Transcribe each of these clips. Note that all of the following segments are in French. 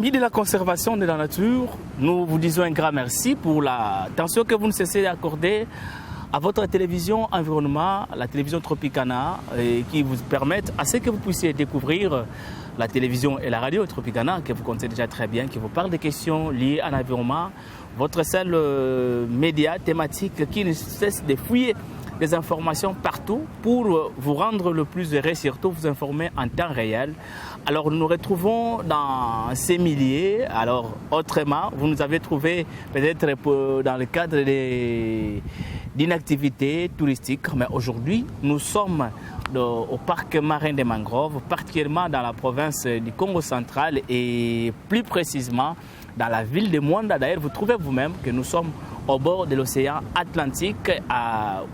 Amis de la conservation de la nature, nous vous disons un grand merci pour l'attention que vous ne cessez d'accorder à votre télévision environnement, la télévision Tropicana, qui vous permettent à ce que vous puissiez découvrir la télévision et la radio Tropicana, que vous connaissez déjà très bien, qui vous parle des questions liées à l'environnement, votre seul média thématique qui ne cesse de fouiller des informations partout pour vous rendre le plus heureux, surtout vous informer en temps réel. Alors nous nous retrouvons dans ces milliers. Alors autrement, vous nous avez trouvé peut-être dans le cadre d'une activité touristique, mais aujourd'hui nous sommes au parc marin des mangroves, particulièrement dans la province du Congo central et plus précisément dans la ville de Mwanda. D'ailleurs, vous trouvez vous-même que nous sommes au bord de l'océan Atlantique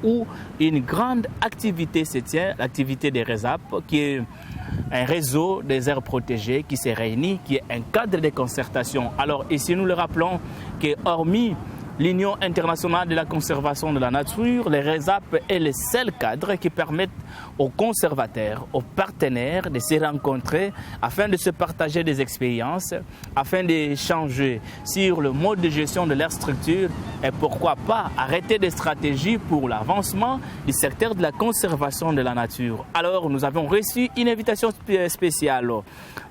où une grande activité se tient, l'activité des RESAP, qui est un réseau des aires protégées qui se réunit, qui est un cadre de concertation. Alors ici, nous le rappelons que hormis l'Union internationale de la conservation de la nature, les RESAP est le seul cadre qui permet aux conservateurs, aux partenaires de se rencontrer afin de se partager des expériences, afin d'échanger sur le mode de gestion de leur structure et pourquoi pas arrêter des stratégies pour l'avancement du secteur de la conservation de la nature. Alors nous avons reçu une invitation spéciale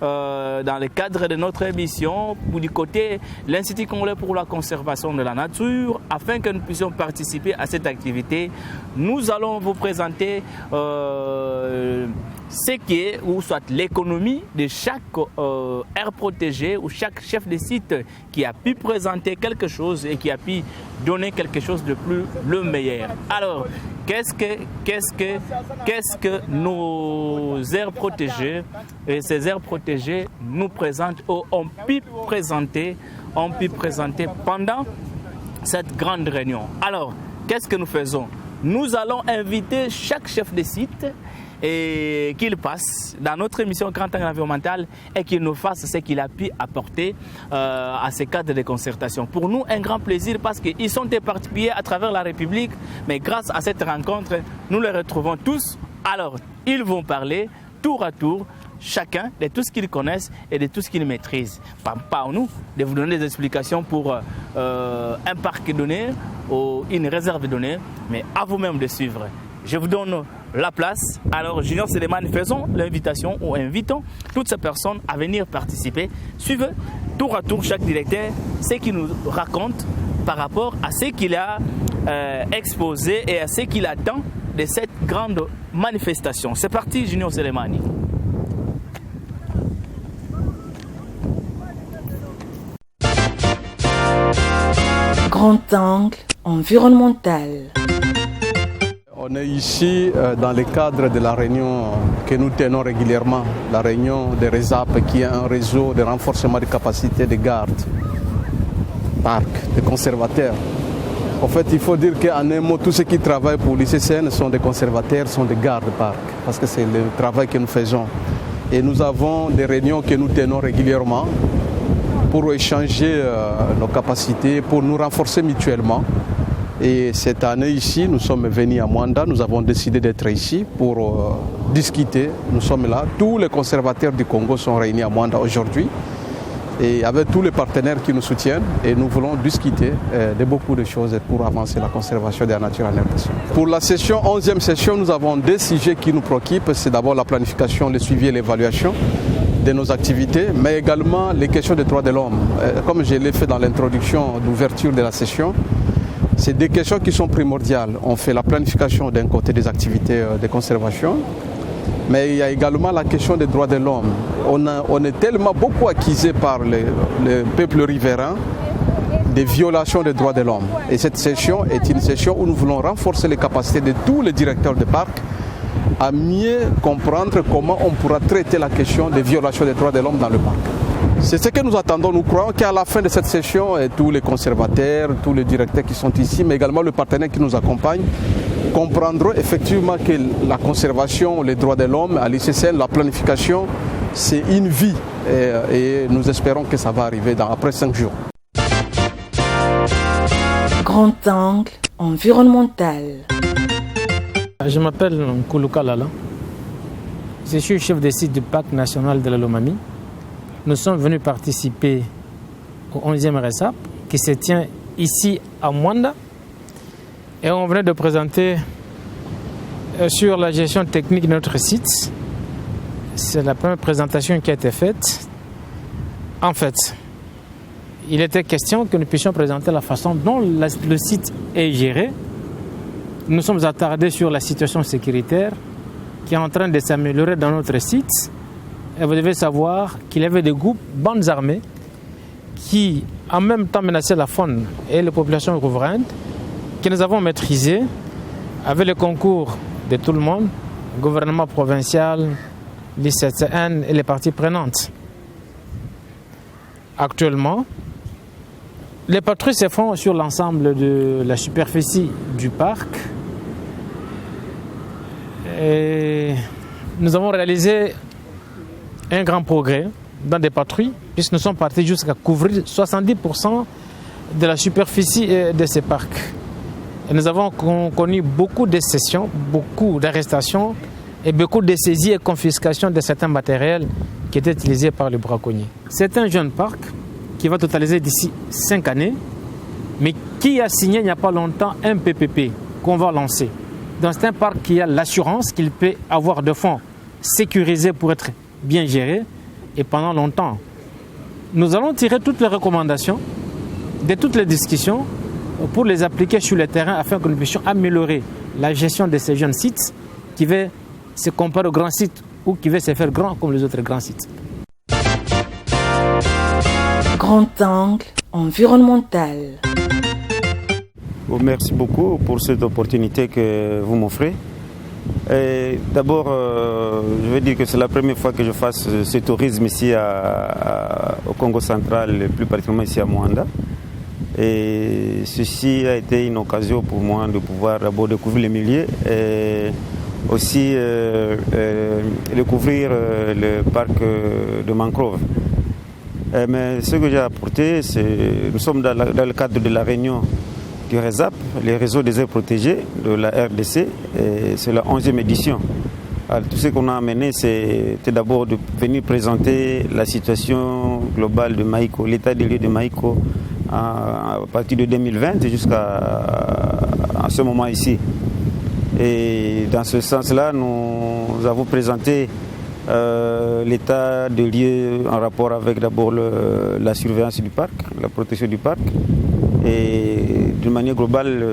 dans le cadre de notre émission du côté de l'Institut congolais pour la conservation de la nature. Afin que nous puissions participer à cette activité, nous allons vous présenter ce qui est, ou soit l'économie de chaque aire protégée ou chaque chef de site qui a pu présenter quelque chose et qui a pu donner quelque chose de plus le meilleur. Alors, qu'est-ce que nos aires protégées et ces aires protégées nous présentent ou ont pu présenter pendant cette grande réunion? Alors, qu'est-ce que nous faisons? Nous allons inviter chaque chef de site et qu'il passe dans notre émission Grand Angle Environnemental et qu'il nous fasse ce qu'il a pu apporter à ces cadres de concertation. Pour nous, un grand plaisir parce qu'ils sont éparpillés à travers la République, mais grâce à cette rencontre, nous les retrouvons tous. Alors, ils vont parler tour à tour, chacun de tout ce qu'ils connaissent et de tout ce qu'ils maîtrisent. Pas à nous de vous donner des explications pour un parc donné ou une réserve donnée, mais à vous-même de suivre. Je vous donne la place. Alors, Junior Selemani, faisons l'invitation ou invitons toutes ces personnes à venir participer. Suivez tour à tour chaque directeur ce qu'il nous raconte par rapport à ce qu'il a exposé et à ce qu'il attend de cette grande manifestation. C'est parti, Junior Selemani. Grand angle environnemental. On est ici dans le cadre de la réunion que nous tenons régulièrement, la réunion des RESAP qui est un réseau de renforcement de capacité de garde, parc, de conservateurs. En fait, il faut dire qu'en un mot, tous ceux qui travaillent pour l'ICCN sont des conservateurs, sont des gardes-parcs, parce que c'est le travail que nous faisons. Et nous avons des réunions que nous tenons régulièrement pour échanger nos capacités, pour nous renforcer mutuellement. Et cette année ici, nous sommes venus à Mwanda, nous avons décidé d'être ici pour discuter. Nous sommes là, tous les conservateurs du Congo sont réunis à Mwanda aujourd'hui et avec tous les partenaires qui nous soutiennent et nous voulons discuter de beaucoup de choses pour avancer la conservation de la nature en RDC. Pour la session, 11e session, nous avons deux sujets qui nous préoccupent. C'est d'abord la planification, le suivi et l'évaluation de nos activités, mais également les questions des droits de l'homme. Comme je l'ai fait dans l'introduction d'ouverture de la session, c'est des questions qui sont primordiales. On fait la planification d'un côté des activités de conservation, mais il y a également la question des droits de l'homme. On est tellement beaucoup accusé par le peuple riverain des violations des droits de l'homme. Et cette session est une session où nous voulons renforcer les capacités de tous les directeurs de parcs à mieux comprendre comment on pourra traiter la question des violations des droits de l'homme dans le parc. C'est ce que nous attendons. Nous croyons qu'à la fin de cette session, tous les conservateurs, tous les directeurs qui sont ici, mais également le partenaire qui nous accompagne, comprendront effectivement que la conservation, les droits de l'homme, à l'ICCN, la planification, c'est une vie. Et nous espérons que ça va arriver après 5 jours. Grand angle environnemental. Je m'appelle Nkuluka Lala. Je suis chef de site du parc national de la Lomami. nous sommes venus participer au 11e RESAP qui se tient ici à Mwanda. Et on venait de présenter sur la gestion technique de notre site. C'est la première présentation qui a été faite. En fait, il était question que nous puissions présenter la façon dont le site est géré. Nous sommes attardés sur la situation sécuritaire qui est en train de s'améliorer dans notre site. Et vous devez savoir qu'il y avait des groupes, bandes armées, qui en même temps menaçaient la faune et les populations riveraines, que nous avons maîtrisées avec le concours de tout le monde, le gouvernement provincial, l'ICCN et les parties prenantes. Actuellement, les patrouilles se font sur l'ensemble de la superficie du parc. Et nous avons réalisé un grand progrès dans des patrouilles, puisque nous sommes partis jusqu'à couvrir 70% de la superficie de ces parcs. Et nous avons connu beaucoup de sessions, beaucoup d'arrestations et beaucoup de saisies et confiscations de certains matériels qui étaient utilisés par les braconniers. C'est un jeune parc qui va totaliser d'ici 5 années, mais qui a signé il n'y a pas longtemps un PPP qu'on va lancer. Donc c'est un parc qui a l'assurance qu'il peut avoir de fonds sécurisés pour être bien géré et pendant longtemps. Nous allons tirer toutes les recommandations de toutes les discussions pour les appliquer sur le terrain afin que nous puissions améliorer la gestion de ces jeunes sites qui va se comparer aux grands sites ou qui va se faire grand comme les autres grands sites. Grand angle environnemental. Merci beaucoup pour cette opportunité que vous m'offrez. D'abord, je veux dire que c'est la première fois que je fasse ce tourisme ici au Congo central, plus particulièrement ici à Mwanda. Et ceci a été une occasion pour moi de pouvoir d'abord découvrir les milieux et aussi découvrir le parc de mangrove. Mais ce que j'ai apporté, c'est nous sommes dans le cadre de la réunion du RESAP, les réseaux des aires protégées de la RDC, et c'est la 11e édition. Alors, tout ce qu'on a amené, c'était d'abord de venir présenter la situation globale de Maïko, l'état des lieux de Maïko à partir de 2020 jusqu'à ce moment ici. Et dans ce sens-là, nous avons présenté l'état des lieux en rapport avec d'abord la surveillance du parc, la protection du parc. Et d'une manière globale,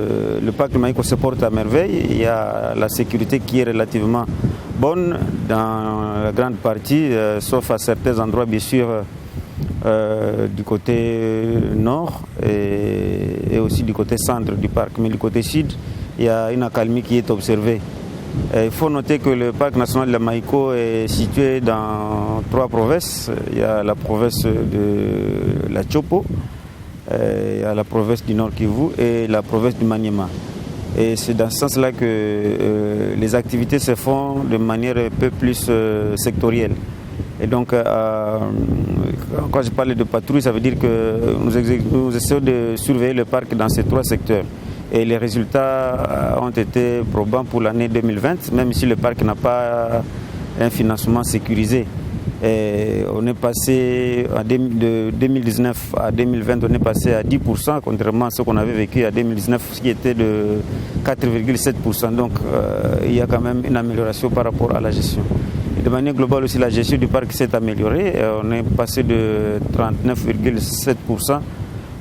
le parc de Maïko se porte à merveille. Il y a la sécurité qui est relativement bonne dans la grande partie, sauf à certains endroits, bien sûr, du côté nord et aussi du côté centre du parc. Mais du côté sud, il y a une accalmie qui est observée. Il faut noter que le parc national de Maïko est situé dans 3 provinces. Il y a la province de la Chopo, il y a la province du Nord Kivu et la province du Maniema. Et c'est dans ce sens-là que les activités se font de manière un peu plus sectorielle. Et donc, quand je parle de patrouille, ça veut dire que nous essayons de surveiller le parc dans ces 3 secteurs. Et les résultats ont été probants pour l'année 2020, même si le parc n'a pas un financement sécurisé. Et on est passé de 2019 à 2020, on est passé à 10%, contrairement à ce qu'on avait vécu à 2019, ce qui était de 4,7%. Donc il y a quand même une amélioration par rapport à la gestion. Et de manière globale aussi, la gestion du parc s'est améliorée. On est passé de 39,7%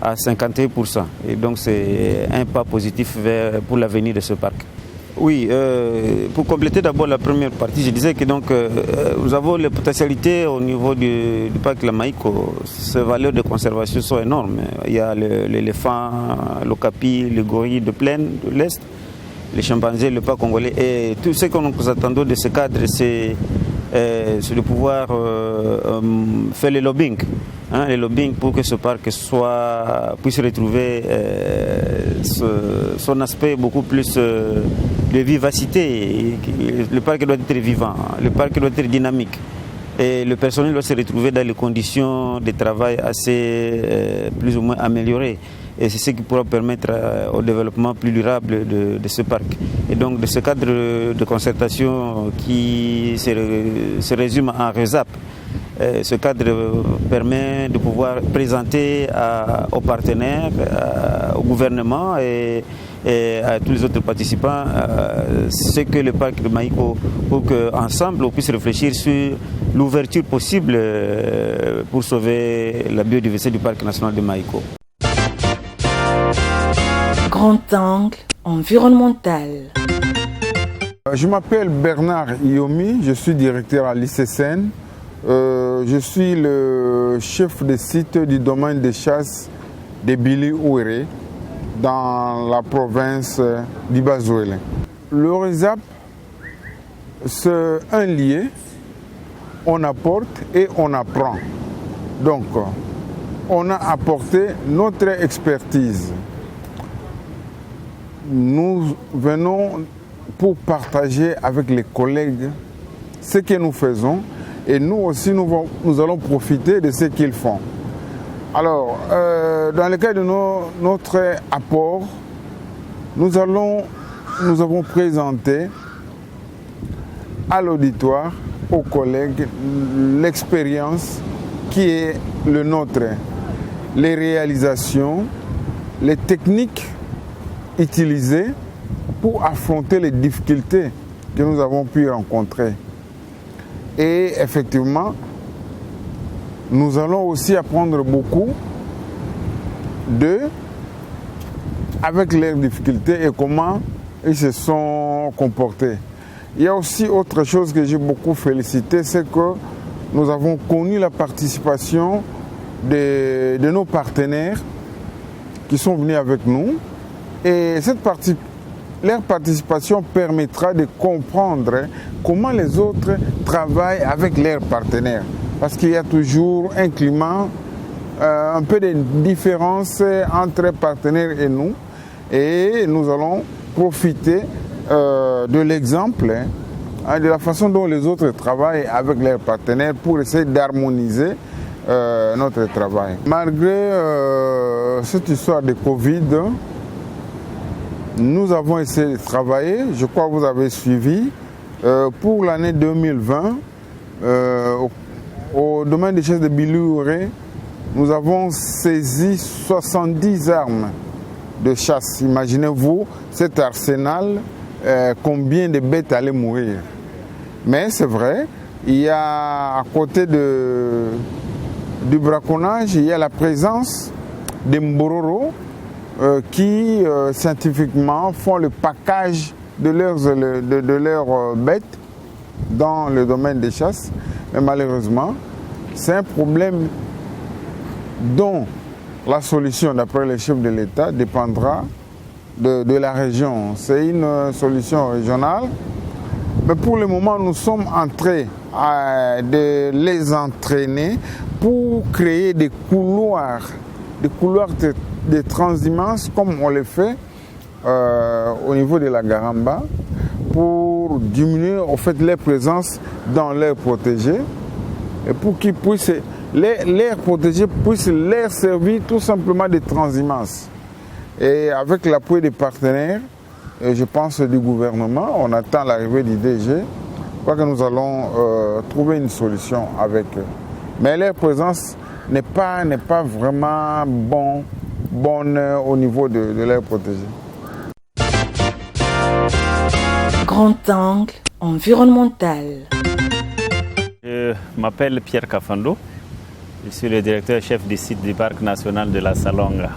à 51%. Et donc c'est un pas positif pour l'avenir de ce parc. Oui, pour compléter d'abord la première partie, je disais que donc, nous avons les potentialités au niveau du parc de la Maïko. Ces valeurs de conservation sont énormes. Il y a l'éléphant, l'okapi, le gorille de plaine de l'Est, les chimpanzés, le parc congolais. Et tout ce que nous attendons de ce cadre, c'est de pouvoir faire le lobbying. Le lobbying pour que ce parc puisse retrouver son aspect beaucoup plus de vivacité. Le parc doit être vivant, le parc doit être dynamique. Et le personnel doit se retrouver dans les conditions de travail assez plus ou moins améliorées. Et c'est ce qui pourra permettre au développement plus durable de ce parc. Et donc de ce cadre de concertation qui se résume en RESAP, Ce cadre permet de pouvoir présenter aux partenaires, au gouvernement et à tous les autres participants ce que le parc de Mahiko, pour qu'ensemble on puisse réfléchir sur l'ouverture possible pour sauver la biodiversité du parc national de Mahiko. Grand angle environnemental. Je m'appelle Bernard Iomi, je suis directeur à l'ICCN. Je suis le chef de site du domaine de chasse de Bili Ouéré dans la province d'Ibazouélé. Le RESAP, c'est un lieu, on apporte et on apprend. Donc, on a apporté notre expertise. Nous venons pour partager avec les collègues ce que nous faisons et nous aussi nous allons profiter de ce qu'ils font. Alors, dans le cadre de notre apport, nous avons présenté à l'auditoire, aux collègues, l'expérience qui est le nôtre, les réalisations, les techniques utilisées pour affronter les difficultés que nous avons pu rencontrer. Et effectivement, nous allons aussi apprendre beaucoup avec leurs difficultés et comment ils se sont comportés. Il y a aussi autre chose que j'ai beaucoup félicité, c'est que nous avons connu la participation de nos partenaires qui sont venus avec nous. Et leur participation permettra de comprendre comment les autres travaillent avec leurs partenaires. Parce qu'il y a toujours un climat, un peu de différence entre partenaires et nous. Et nous allons profiter de l'exemple, de la façon dont les autres travaillent avec leurs partenaires pour essayer d'harmoniser notre travail. Malgré cette histoire de Covid, nous avons essayé de travailler, je crois que vous avez suivi, pour l'année 2020, au domaine des chasses de Bili Ouéré, nous avons saisi 70 armes de chasse. Imaginez-vous cet arsenal, combien de bêtes allaient mourir. Mais c'est vrai, il y a à côté du braconnage, il y a la présence des Mbororo qui scientifiquement font le package de leurs bêtes dans le domaine des chasses. Mais malheureusement, c'est un problème dont la solution, d'après les chefs de l'État, dépendra de la région. C'est une solution régionale. Mais pour le moment, nous sommes en train de les entraîner pour créer des couloirs de transhumance comme on le fait au niveau de la Garamba pour diminuer en fait leur présence dans l'air protégé et pour qu'ils puissent l'air protégé puisse leur servir tout simplement de transhumance. Et avec l'appui des partenaires, et je pense du gouvernement, on attend l'arrivée du DG, je crois que nous allons trouver une solution avec eux. Mais leur présence n'est pas vraiment bonne au niveau de l'air protégé. Grand angle environnemental. Je m'appelle Pierre Kafando, je suis le directeur-chef du site du parc national de la Salonga.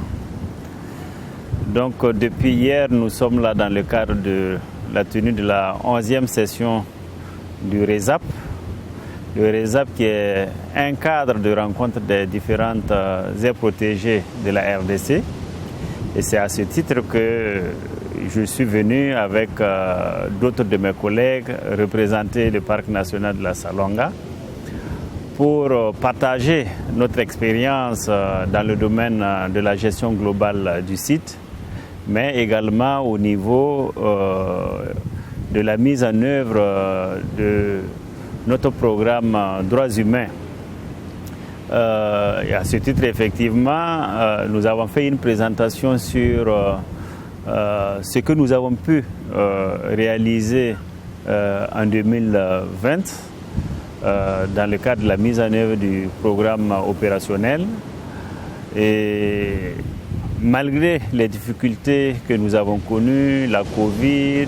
Donc depuis hier, nous sommes là dans le cadre de la tenue de la 11e session du RESAP. Le RESAP qui est un cadre de rencontre des différentes aires protégées de la RDC. Et c'est à ce titre que je suis venu avec d'autres de mes collègues représenter le parc national de la Salonga pour partager notre expérience dans le domaine de la gestion globale du site, mais également au niveau de la mise en œuvre de notre programme droits humains. Et à ce titre, effectivement, nous avons fait une présentation sur ce que nous avons pu réaliser en 2020 dans le cadre de la mise en œuvre du programme opérationnel. Et malgré les difficultés que nous avons connues, la Covid,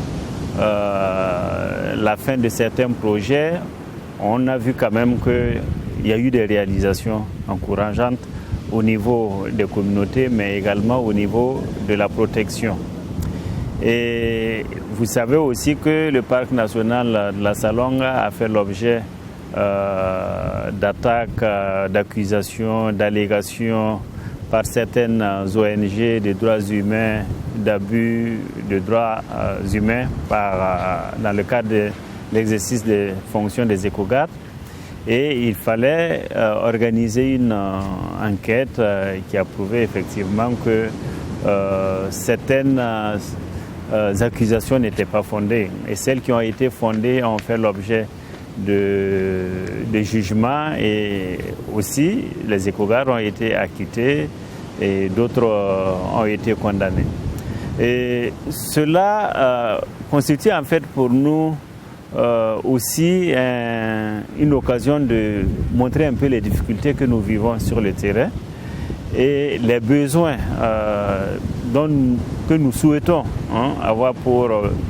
la fin de certains projets, on a vu quand même qu'il y a eu des réalisations encourageantes au niveau des communautés, mais également au niveau de la protection. Et vous savez aussi que le parc national de la Salonga a fait l'objet d'attaques, d'accusations, d'allégations par certaines ONG de droits humains, d'abus de droits humains dans le cadre de l'exercice des fonctions des éco-gardes. Et il fallait organiser une enquête qui a prouvé effectivement que certaines accusations n'étaient pas fondées. Et celles qui ont été fondées ont fait l'objet de jugements, et aussi les éco-gardes ont été acquittés et d'autres ont été condamnés. Et cela constitue en fait pour nous aussi une occasion de montrer un peu les difficultés que nous vivons sur le terrain et les besoins que nous souhaitons avoir pour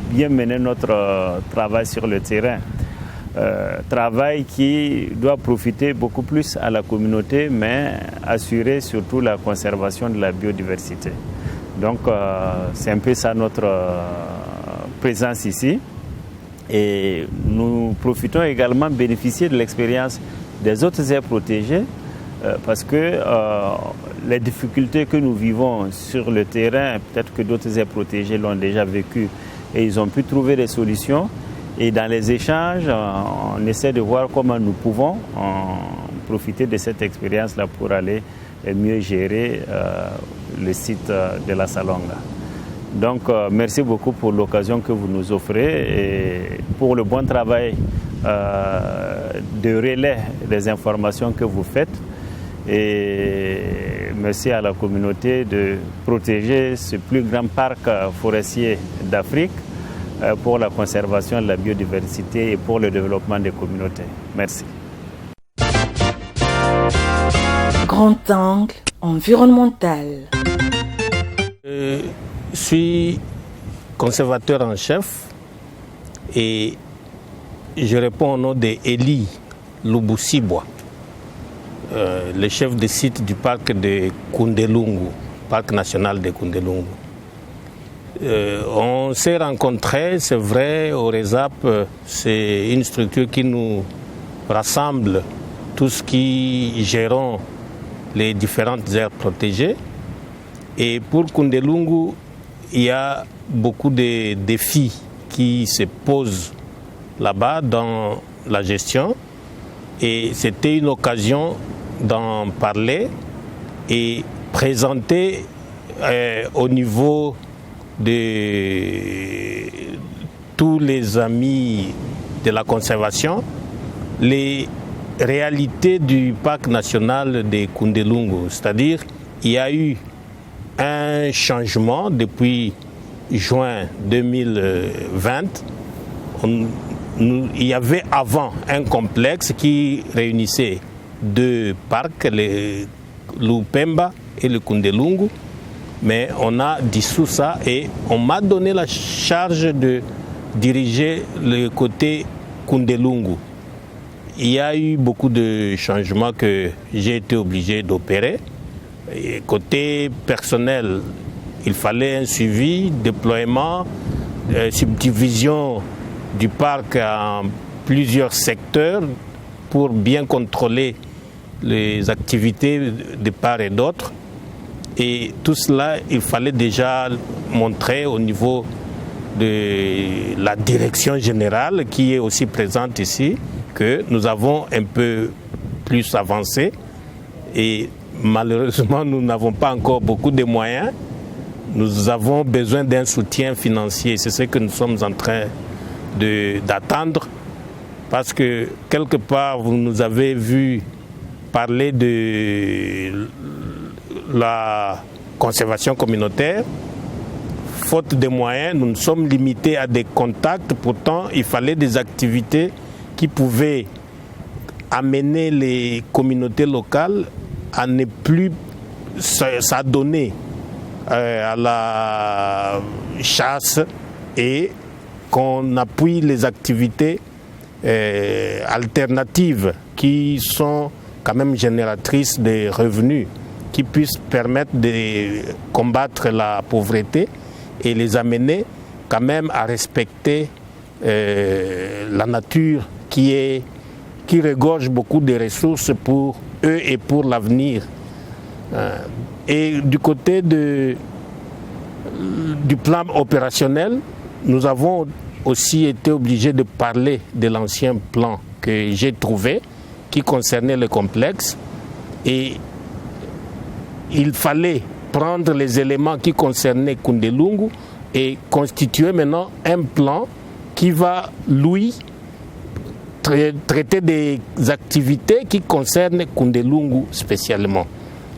bien mener notre travail sur le terrain. Travail qui doit profiter beaucoup plus à la communauté, mais assurer surtout la conservation de la biodiversité. Donc c'est un peu ça notre présence ici. Et nous profitons également de bénéficier de l'expérience des autres aires protégées parce que les difficultés que nous vivons sur le terrain, peut-être que d'autres aires protégées l'ont déjà vécu et ils ont pu trouver des solutions. Et dans les échanges, on essaie de voir comment nous pouvons profiter de cette expérience-là pour aller mieux gérer le site de la Salonga. Donc, merci beaucoup pour l'occasion que vous nous offrez et pour le bon travail de relais des informations que vous faites. Et merci à la communauté de protéger ce plus grand parc forestier d'Afrique pour la conservation de la biodiversité et pour le développement des communautés. Merci. Grand angle environnemental. Je suis conservateur en chef et je réponds au nom d'Eli Lubusibwa, le chef de site du parc de Kundelungu, parc national de Kundelungu. On s'est rencontrés, c'est vrai, au RESAP, c'est une structure qui nous rassemble, tous qui gérons les différentes aires protégées. Et pour Kundelungu, il y a beaucoup de défis qui se posent là-bas dans la gestion. Et c'était une occasion d'en parler et présenter au niveau de tous les amis de la conservation les réalités du parc national de Kundelungu. C'est-à-dire il y a eu un changement depuis juin 2020. Il y avait avant un complexe qui réunissait deux parcs, le Lupemba et le Kundelungu. Mais on a dissous ça et on m'a donné la charge de diriger le côté Kundelungu. Il y a eu beaucoup de changements que j'ai été obligé d'opérer. Et côté personnel, il fallait un suivi, déploiement, subdivision du parc en plusieurs secteurs pour bien contrôler les activités de part et d'autre. Et tout cela, il fallait déjà montrer au niveau de la direction générale qui est aussi présente ici que nous avons un peu plus avancé. Et malheureusement, nous n'avons pas encore beaucoup de moyens. Nous avons besoin d'un soutien financier. C'est ce que nous sommes en train d'attendre. Parce que quelque part, vous nous avez vu parler de la conservation communautaire. Faute de moyens, nous sommes limités à des contacts. Pourtant, il fallait des activités qui pouvaient amené les communautés locales à ne plus s'adonner à la chasse et qu'on appuie les activités alternatives qui sont quand même génératrices de revenus, qui puissent permettre de combattre la pauvreté et les amener quand même à respecter la nature qui regorge beaucoup de ressources pour eux et pour l'avenir. Et du côté du plan opérationnel, nous avons aussi été obligés de parler de l'ancien plan que j'ai trouvé, qui concernait le complexe. Et il fallait prendre les éléments qui concernaient Koundelungu et constituer maintenant un plan qui va, lui, traiter des activités qui concernent Koundelungu spécialement.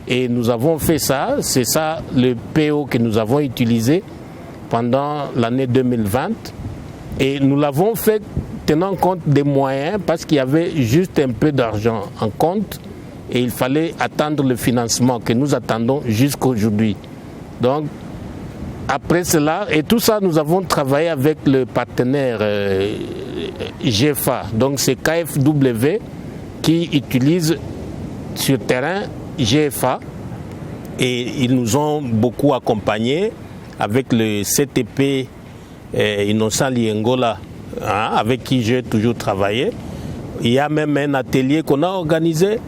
Et nous avons fait ça, c'est ça le PO que nous avons utilisé pendant l'année 2020. Et nous l'avons fait tenant compte des moyens parce qu'il y avait juste un peu d'argent en compte et il fallait attendre le financement que nous attendons jusqu'à aujourd'hui. Donc, après cela, et tout ça, nous avons travaillé avec le partenaire GFA. Donc, c'est KFW qui utilise sur terrain GFA et ils nous ont beaucoup accompagnés avec le CTP Innocent Liengola, avec qui j'ai toujours travaillé. Il y a même un atelier qu'on a organisé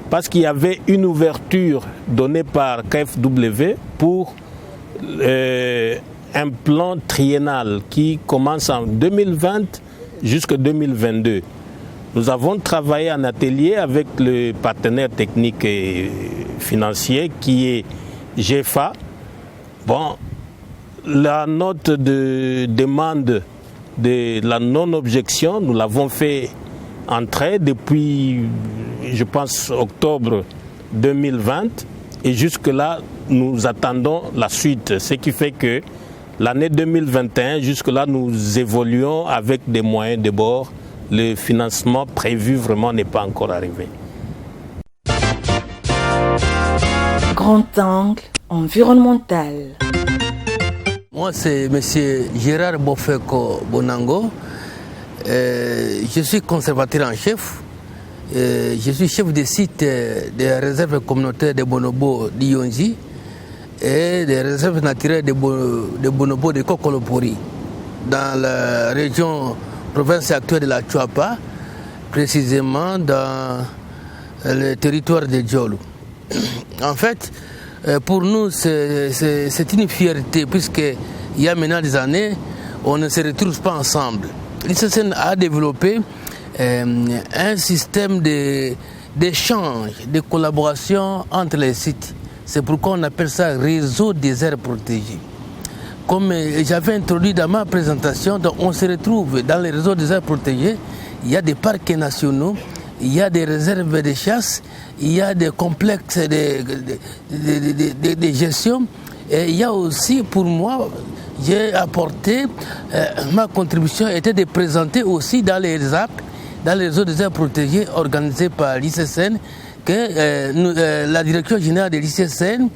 parce qu'il y avait une ouverture donnée par KFW pour un plan triennal qui commence en 2020 jusqu'en 2022. Nous avons travaillé en atelier avec le partenaire technique et financier qui est GFA. Bon, la note de demande de la non-objection, nous l'avons fait entrer depuis, je pense, octobre 2020. Et jusque-là, nous attendons la suite. Ce qui fait que l'année 2021, jusque-là, nous évoluons avec des moyens de bord. Le financement prévu vraiment n'est pas encore arrivé. Grand angle environnemental. Moi, c'est M. Gérard Bofeko Bonango. Je suis conservateur en chef. Je suis chef de site des réserves communautaires de Bonobo d'Iyonji et des réserves naturelles de Bonobo de Kokolopori dans la région province actuelle de la Chuapa, précisément dans le territoire de Djolu. En fait, pour nous, c'est une fierté, puisqu'il y a maintenant des années, on ne se retrouve pas ensemble. L'ICCN a développé un système d'échange, de collaboration entre les sites. C'est pourquoi on appelle ça réseau des aires protégées. Comme j'avais introduit dans ma présentation, donc on se retrouve dans les réseaux des aires protégées. Il y a des parcs nationaux, il y a des réserves de chasse, il y a des complexes de gestion. Et il y a aussi, pour moi, j'ai apporté, ma contribution était de présenter aussi dans les ZAP, dans les réseaux des aires protégées organisés par l'ICCN, que la direction générale de l'ICCN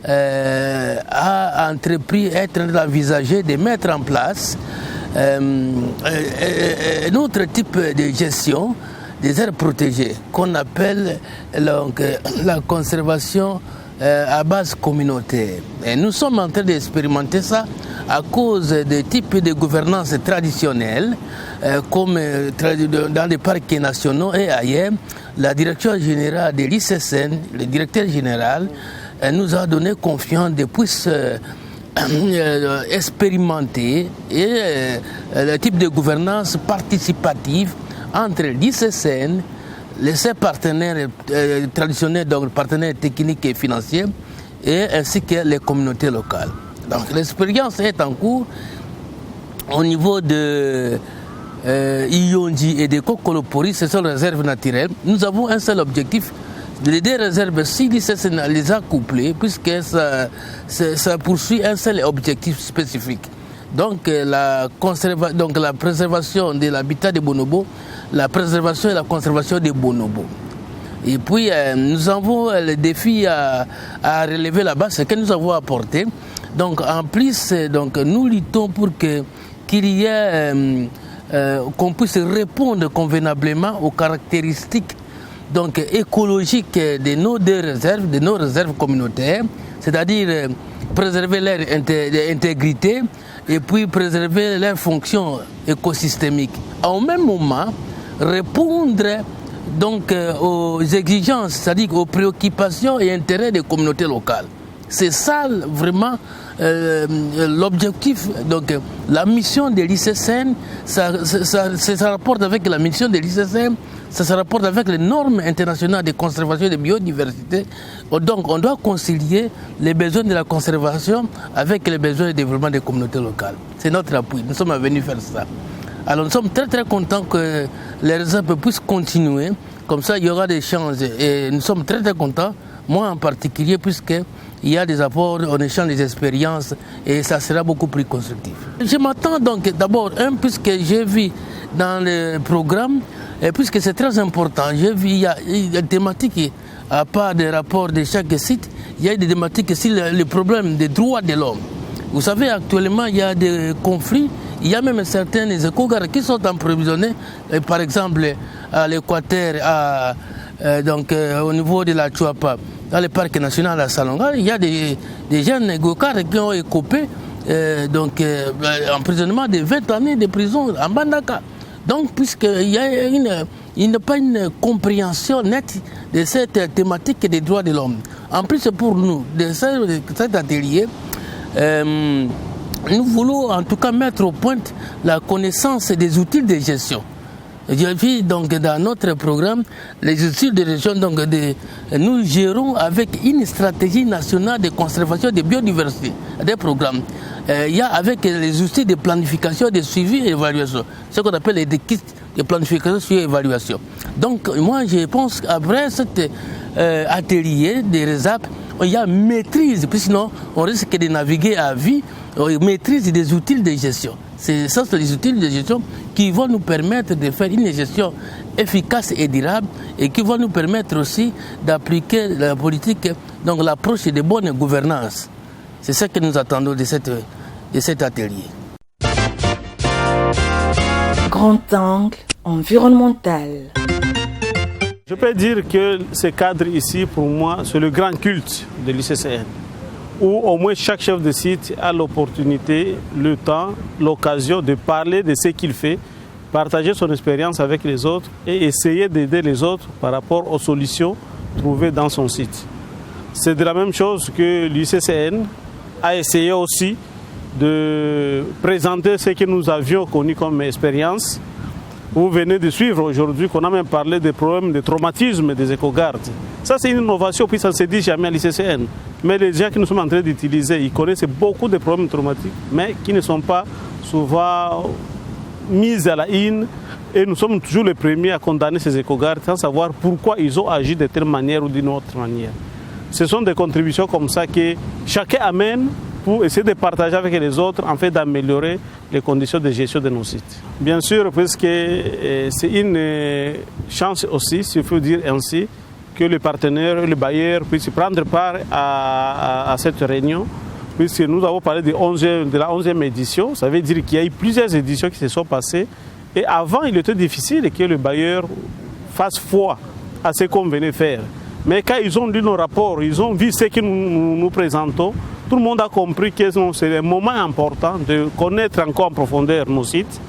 a entrepris, est en train d'envisager de mettre en place un autre type de gestion des aires protégées qu'on appelle donc, la conservation à base communautaire. Et nous sommes en train d'expérimenter ça à cause des types de gouvernance traditionnelle, comme dans les parcs nationaux et ailleurs. La direction générale de l'ICCN, le directeur général, nous a donné confiance de puisse expérimenter le type de gouvernance participative entre l'ICCN, ses partenaires traditionnels, donc partenaires techniques et financiers, et ainsi que les communautés locales. Donc l'expérience est en cours au niveau de Iyonji et de Kokolopori, ce sont les réserves naturelles. Nous avons un seul objectif. Les deux réserves, si l'ICCN les a couplées, puisque ça poursuit un seul objectif spécifique. Donc la préservation de l'habitat de Bonobo la préservation et la conservation des bonobos. Et puis, nous avons le défi à relever là-bas, ce que nous avons apporté. Donc, en plus, donc, nous luttons pour qu'il y ait, qu'on puisse répondre convenablement aux caractéristiques donc, écologiques de nos deux réserves, de nos réserves communautaires, c'est-à-dire préserver leur intégrité et puis préserver leur fonction écosystémique. Au même moment, répondre donc aux exigences, c'est-à-dire aux préoccupations et intérêts des communautés locales. C'est ça vraiment l'objectif. Donc la mission de l'ICCN, ça rapporte avec la mission de l'ICCN, ça se rapporte avec les normes internationales de conservation de biodiversité. Donc on doit concilier les besoins de la conservation avec les besoins de développement des communautés locales. C'est notre appui, nous sommes venus faire ça. Alors nous sommes très très contents que les réserves puissent continuer, comme ça il y aura des chances et nous sommes très très contents, moi en particulier, puisqu'il y a des apports, on échange des expériences et ça sera beaucoup plus constructif. Je m'attends donc d'abord, puisque j'ai vu dans le programme, et puisque c'est très important, j'ai vu il y a des thématiques, à part des rapports de chaque site, il y a des thématiques sur le problème des droits de l'homme. Vous savez, actuellement il y a des conflits. Il y a même certains éco-gardes qui sont emprisonnés, par exemple à l'Équateur, au niveau de la Chuapa, dans le parc national à Salonga, il y a des jeunes éco-gardes qui ont écopé emprisonnement de 20 années de prison en Bandaka. Donc, puisqu'il y a il n'y a pas une compréhension nette de cette thématique des droits de l'homme. En plus, pour nous, de cet atelier, nous voulons en tout cas mettre au point la connaissance des outils de gestion. J'ai vu donc dans notre programme les outils de gestion, donc nous gérons avec une stratégie nationale de conservation de biodiversité, des programmes. Il y a avec les outils de planification, de suivi et d'évaluation, ce qu'on appelle les kits de planification, suivi et évaluation. Donc moi je pense qu'après cet atelier des RESAP, il y a maîtrise, puis sinon on risque de naviguer à vie, maîtrise des outils de gestion. C'est les outils de gestion qui vont nous permettre de faire une gestion efficace et durable et qui vont nous permettre aussi d'appliquer la politique, donc l'approche de bonne gouvernance. C'est ce que nous attendons de cet atelier. Grand angle environnemental. Je peux dire que ce cadre ici, pour moi, c'est le grand culte de l'ICCN, où au moins chaque chef de site a l'opportunité, le temps, l'occasion de parler de ce qu'il fait, partager son expérience avec les autres et essayer d'aider les autres par rapport aux solutions trouvées dans son site. C'est de la même chose que l'ICCN a essayé aussi de présenter ce que nous avions connu comme expérience. Vous venez de suivre aujourd'hui qu'on a même parlé des problèmes de traumatisme des éco-gardes. Ça, c'est une innovation, puis ça ne se dit jamais à l'ICCN. Mais les gens que nous sommes en train d'utiliser, ils connaissent beaucoup de problèmes traumatiques, mais qui ne sont pas souvent mis à la une. Et nous sommes toujours les premiers à condamner ces éco-gardes sans savoir pourquoi ils ont agi de telle manière ou d'une autre manière. Ce sont des contributions comme ça que chacun amène pour essayer de partager avec les autres, en fait d'améliorer les conditions de gestion de nos sites. Bien sûr, parce que c'est une chance aussi, s'il faut dire ainsi, que les partenaires, les bailleurs puissent prendre part à cette réunion, puisque nous avons parlé de la 11e édition. Ça veut dire qu'il y a eu plusieurs éditions qui se sont passées. Et avant, il était difficile que le bailleur fasse foi à ce qu'on venait faire. Mais quand ils ont lu nos rapports, ils ont vu ce que nous présentons, tout le monde a compris que c'est un moment important de connaître encore en profondeur nos sites.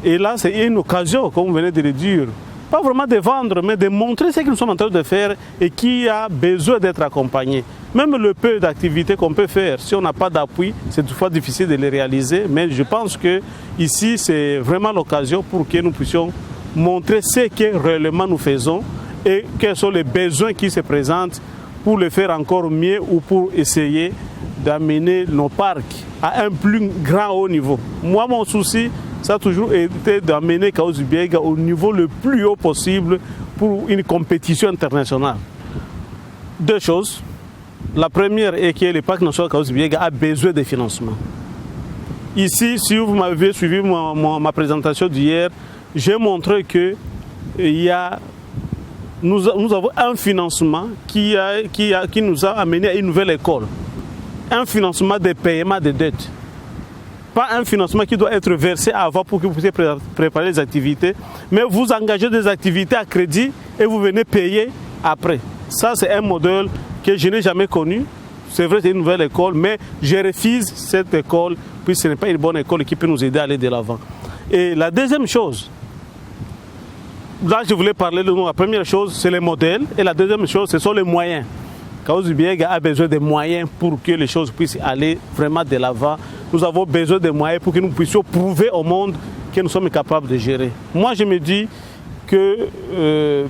Et là, c'est une occasion, comme vous venez de le dire, pas vraiment de vendre, mais de montrer ce que nous sommes en train de faire et qui a besoin d'être accompagné. Même le peu d'activités qu'on peut faire, si on n'a pas d'appui, c'est toutefois difficile de les réaliser. Mais je pense que ici, c'est vraiment l'occasion pour que nous puissions montrer ce que réellement nous faisons et quels sont les besoins qui se présentent pour le faire encore mieux ou pour essayer d'amener nos parcs à un plus grand haut niveau. Moi, mon souci, ça a toujours été d'amener Kahuzi-Biega au niveau le plus haut possible pour une compétition internationale. Deux choses. La première est que le parc national Kahuzi-Biega a besoin de financement. Ici, si vous m'avez suivi ma présentation d'hier, j'ai montré que nous avons un financement qui nous a amené à une nouvelle école. Un financement des paiements de dettes. Pas un financement qui doit être versé avant pour que vous puissiez préparer les activités, mais vous engagez des activités à crédit et vous venez payer après. Ça, c'est un modèle que je n'ai jamais connu. C'est vrai, c'est une nouvelle école, mais je refuse cette école, puisque ce n'est pas une bonne école qui peut nous aider à aller de l'avant. Et la deuxième chose, là je voulais parler de nous. La première chose, c'est les modèles, et la deuxième chose, ce sont les moyens. Kaouzi Biega a besoin de moyens pour que les choses puissent aller vraiment de l'avant. Nous avons besoin de moyens pour que nous puissions prouver au monde que nous sommes capables de gérer. Moi, je me dis que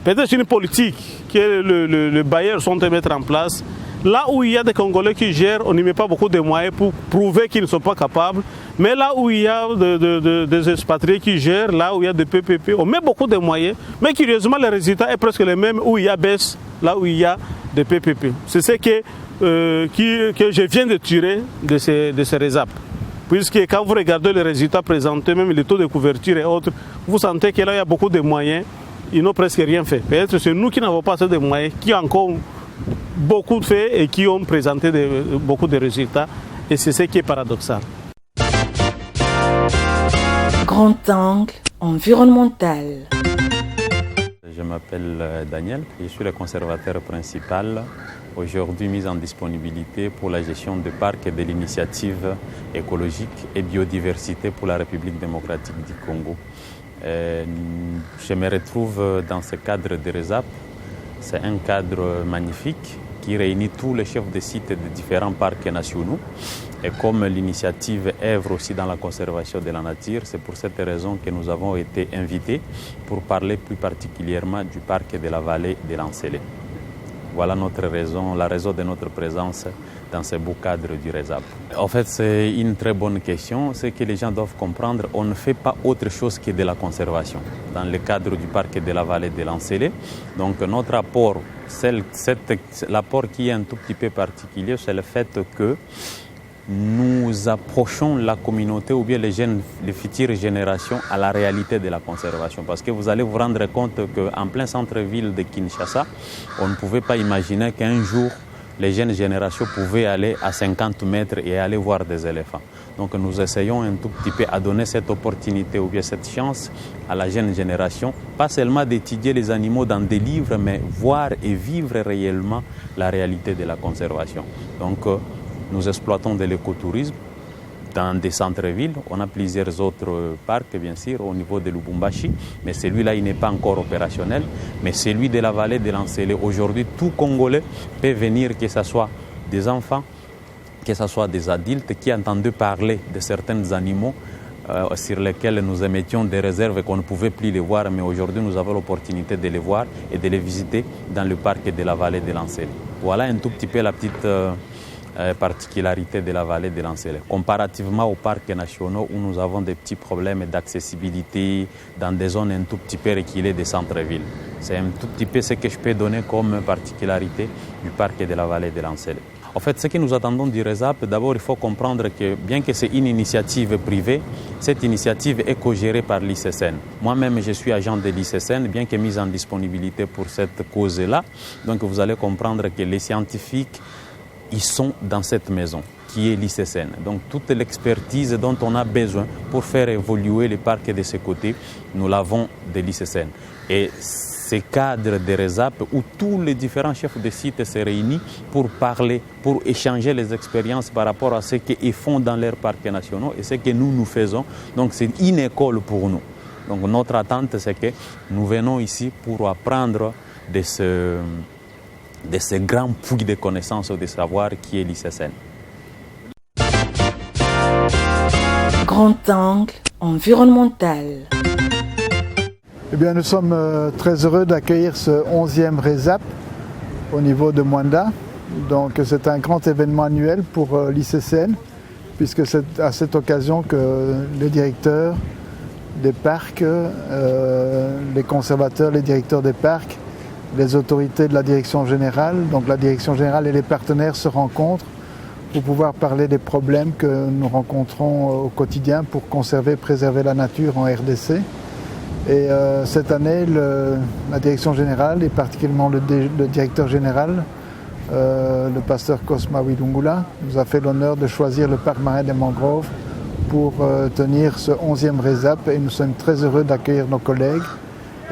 peut-être c'est une politique que le bailleur sont de mettre en place. Là où il y a des Congolais qui gèrent, on n'y met pas beaucoup de moyens pour prouver qu'ils ne sont pas capables. Mais là où il y a des expatriés qui gèrent, là où il y a des PPP, on met beaucoup de moyens. Mais curieusement, le résultat est presque le même où il y a baisse, là où il y a des PPP. C'est ce que je viens de tirer de ces RESAP. Puisque quand vous regardez les résultats présentés, même les taux de couverture et autres, vous sentez que là, il y a beaucoup de moyens. Ils n'ont presque rien fait. Peut-être que c'est nous qui n'avons pas assez de moyens, qui encore beaucoup fait et qui ont présenté beaucoup de résultats. Et c'est ce qui est paradoxal. Grand angle environnemental. Je m'appelle Daniel, je suis le conservateur principal, aujourd'hui mis en disponibilité pour la gestion des parcs et de l'initiative écologique et biodiversité pour la République démocratique du Congo. Je me retrouve dans ce cadre de RESAP. C'est un cadre magnifique qui réunit tous les chefs de sites de différents parcs nationaux. Et comme l'initiative œuvre aussi dans la conservation de la nature, c'est pour cette raison que nous avons été invités pour parler plus particulièrement du parc de la vallée de l'Ancélé. Voilà notre raison, la raison de notre présence dans ce beau cadre du RESAP. En fait, c'est une très bonne question. Ce que les gens doivent comprendre, on ne fait pas autre chose que de la conservation dans le cadre du parc de la vallée de l'Ancélé. Donc notre apport, l'apport qui est un tout petit peu particulier, c'est le fait que nous approchons la communauté ou bien les futures générations à la réalité de la conservation. Parce que vous allez vous rendre compte qu'en plein centre-ville de Kinshasa, on ne pouvait pas imaginer qu'un jour, les jeunes générations pouvaient aller à 50 mètres et aller voir des éléphants. Donc nous essayons un tout petit peu à donner cette opportunité ou bien cette chance à la jeune génération, pas seulement d'étudier les animaux dans des livres, mais voir et vivre réellement la réalité de la conservation. Donc nous exploitons de l'écotourisme dans des centres-villes. On a plusieurs autres parcs, bien sûr, au niveau de Lubumbashi, mais celui-là, il n'est pas encore opérationnel. Mais celui de la vallée de l'Ancélé, aujourd'hui, tout Congolais peut venir, que ce soit des enfants, que ce soit des adultes qui entendent parler de certains animaux sur lesquels nous émettions des réserves et qu'on ne pouvait plus les voir, mais aujourd'hui, nous avons l'opportunité de les voir et de les visiter dans le parc de la vallée de l'Ancélé. Voilà un tout petit peu la petite particularité de la vallée de l'Ancélé. Comparativement aux parcs nationaux où nous avons des petits problèmes d'accessibilité dans des zones un tout petit peu reculées des centres-villes. C'est un tout petit peu ce que je peux donner comme particularité du parc de la vallée de l'Ancélé. En fait, ce que nous attendons du RESAP, d'abord, il faut comprendre que bien que c'est une initiative privée, cette initiative est co-gérée par l'ICSN. Moi-même, je suis agent de l'ICSN, bien que mise en disponibilité pour cette cause-là. Donc, vous allez comprendre que les scientifiques, ils sont dans cette maison qui est l'ICSN. Donc toute l'expertise dont on a besoin pour faire évoluer les parcs de ce côté, nous l'avons de l'ICSN. Et ce cadre de RESAP où tous les différents chefs de site se réunissent pour parler, pour échanger les expériences par rapport à ce qu'ils font dans leurs parcs nationaux et ce que nous faisons. Donc c'est une école pour nous. Donc notre attente, c'est que nous venons ici pour apprendre de ce grand puits de connaissances ou de savoir qui est l'ICSN. Grand angle environnemental. Eh bien, nous sommes très heureux d'accueillir ce 11e RESAP au niveau de Mwanda. Donc, c'est un grand événement annuel pour l'ICSN, puisque c'est à cette occasion que les directeurs des parcs, les conservateurs, les directeurs des parcs, les autorités de la direction générale, donc la direction générale et les partenaires se rencontrent pour pouvoir parler des problèmes que nous rencontrons au quotidien pour conserver et préserver la nature en RDC. Et cette année, la direction générale et particulièrement le directeur général, le pasteur Cosma Widungula, nous a fait l'honneur de choisir le parc marin des mangroves pour tenir ce 11e RESAP, et nous sommes très heureux d'accueillir nos collègues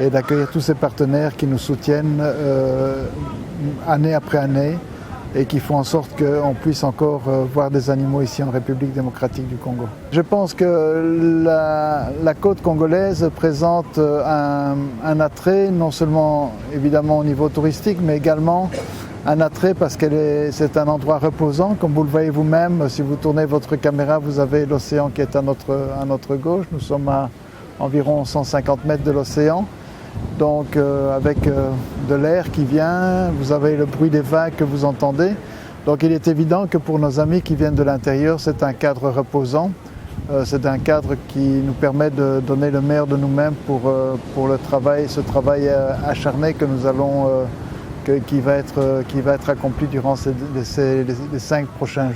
et d'accueillir tous ces partenaires qui nous soutiennent année après année et qui font en sorte qu'on puisse encore voir des animaux ici en République démocratique du Congo. Je pense que la côte congolaise présente un attrait, non seulement évidemment au niveau touristique, mais également un attrait parce que c'est un endroit reposant. Comme vous le voyez vous-même, si vous tournez votre caméra, vous avez l'océan qui est à notre gauche. Nous sommes à environ 150 mètres de l'océan. Donc avec de l'air qui vient, vous avez le bruit des vagues que vous entendez. Donc il est évident que pour nos amis qui viennent de l'intérieur, c'est un cadre reposant. C'est un cadre qui nous permet de donner le meilleur de nous-mêmes pour le travail, ce travail acharné que nous allons, qui va être accompli durant les 5 prochaines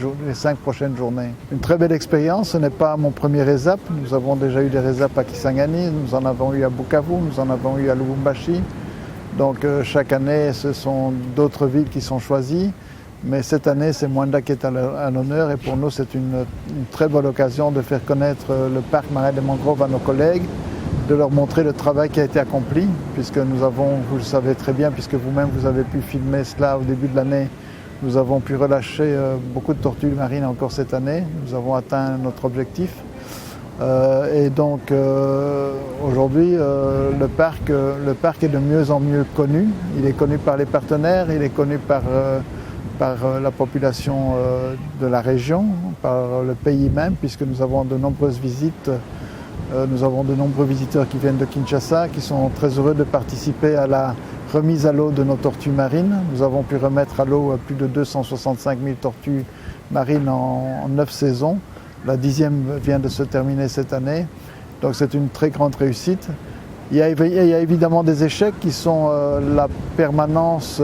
journées. Une très belle expérience, ce n'est pas mon premier RESAP. Nous avons déjà eu des RESAP à Kisangani, nous en avons eu à Bukavu, nous en avons eu à Lubumbashi. Donc chaque année, ce sont d'autres villes qui sont choisies. Mais cette année, c'est Mwanda qui est à l'honneur, et pour nous, c'est une très bonne occasion de faire connaître le parc marin des mangroves à nos collègues, de leur montrer le travail qui a été accompli, puisque nous avons, vous le savez très bien, puisque vous-même vous avez pu filmer cela au début de l'année, nous avons pu relâcher beaucoup de tortues marines encore cette année. Nous avons atteint notre objectif. Et donc aujourd'hui, le parc est de mieux en mieux connu. Il est connu par les partenaires, il est connu par la population de la région, par le pays même, puisque nous avons de nombreuses visites. Nous avons de nombreux visiteurs qui viennent de Kinshasa, qui sont très heureux de participer à la remise à l'eau de nos tortues marines. Nous avons pu remettre à l'eau plus de 265 000 tortues marines en 9 saisons. La 10e vient de se terminer cette année, donc c'est une très grande réussite. Il y a évidemment des échecs qui sont la permanence,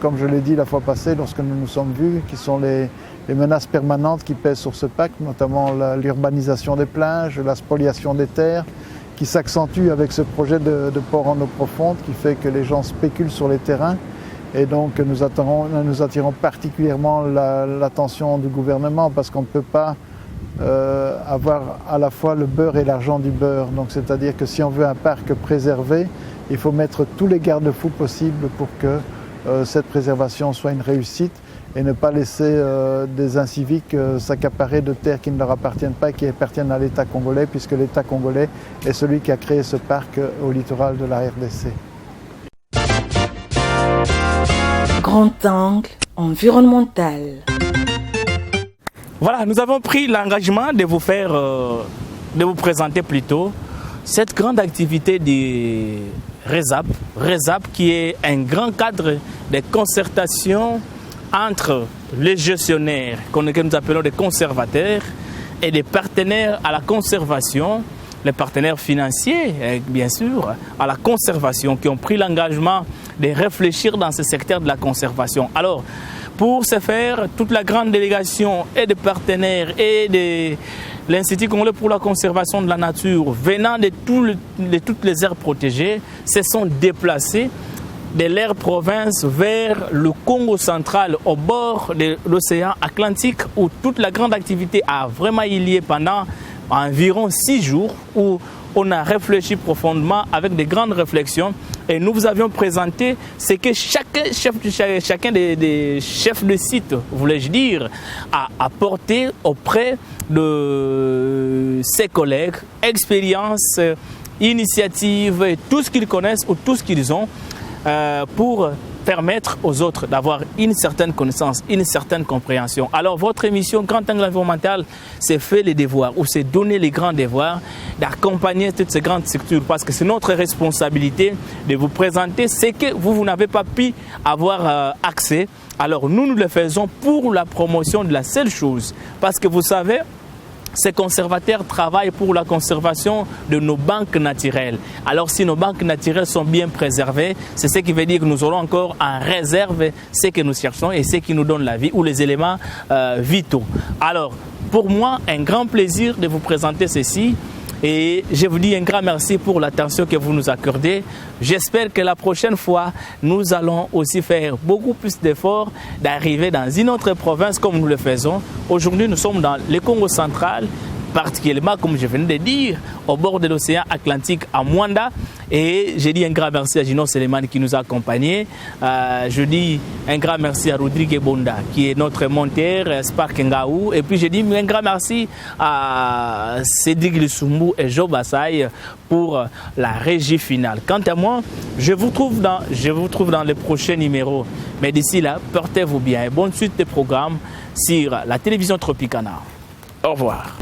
comme je l'ai dit la fois passée lorsque nous nous sommes vus, qui sont les menaces permanentes qui pèsent sur ce parc, notamment l'urbanisation des plages, la spoliation des terres, qui s'accentue avec ce projet de port en eau profonde qui fait que les gens spéculent sur les terrains. Et donc nous attirons particulièrement l'attention du gouvernement, parce qu'on ne peut pas avoir à la fois le beurre et l'argent du beurre. Donc c'est-à-dire que si on veut un parc préservé, il faut mettre tous les garde-fous possibles pour que cette préservation soit une réussite, et ne pas laisser des inciviques s'accaparer de terres qui ne leur appartiennent pas et qui appartiennent à l'État congolais, puisque l'État congolais est celui qui a créé ce parc au littoral de la RDC. Grand angle environnemental. Voilà, nous avons pris l'engagement de vous présenter plutôt cette grande activité du RESAP qui est un grand cadre de concertation entre les gestionnaires, que nous appelons des conservateurs, et des partenaires à la conservation, les partenaires financiers, bien sûr, à la conservation, qui ont pris l'engagement de réfléchir dans ce secteur de la conservation. Alors, pour ce faire, toute la grande délégation et des partenaires et de l'Institut congolais pour la conservation de la nature, venant de toutes les aires protégées, se sont déplacés de leur province vers le Congo central, au bord de l'océan Atlantique, où toute la grande activité a vraiment eu lieu pendant environ 6 jours, où on a réfléchi profondément avec de grandes réflexions, et nous vous avions présenté ce que chacun des chefs de site, voulais-je dire, a apporté auprès de ses collègues, expérience, initiative, et tout ce qu'ils connaissent ou tout ce qu'ils ont, pour permettre aux autres d'avoir une certaine connaissance, une certaine compréhension. Alors votre émission Grand Angle Environnemental, c'est faire les devoirs, ou c'est donner les grands devoirs, d'accompagner toutes ces grandes structures, parce que c'est notre responsabilité de vous présenter ce que vous n'avez pas pu avoir accès. Alors nous le faisons pour la promotion de la seule chose, parce que vous savez, ces conservateurs travaillent pour la conservation de nos banques naturelles. Alors si nos banques naturelles sont bien préservées, c'est ce qui veut dire que nous aurons encore en réserve ce que nous cherchons et ce qui nous donne la vie, ou les éléments vitaux. Alors pour moi, un grand plaisir de vous présenter ceci. Et je vous dis un grand merci pour l'attention que vous nous accordez. J'espère que la prochaine fois, nous allons aussi faire beaucoup plus d'efforts d'arriver dans une autre province comme nous le faisons. Aujourd'hui, nous sommes dans le Congo central, particulièrement, comme je venais de dire, au bord de l'océan Atlantique à Mwanda. Et je dis un grand merci à Gino Seleman qui nous a accompagnés. Je dis un grand merci à Rodrigue Bonda qui est notre monteur, Spark Ngaou. Et puis je dis un grand merci à Cédric Lissoumbou et Joe Bassaï pour la régie finale. Quant à moi, je vous trouve dans le prochain numéro. Mais d'ici là, portez-vous bien et bonne suite des programmes sur la télévision Tropicana. Au revoir.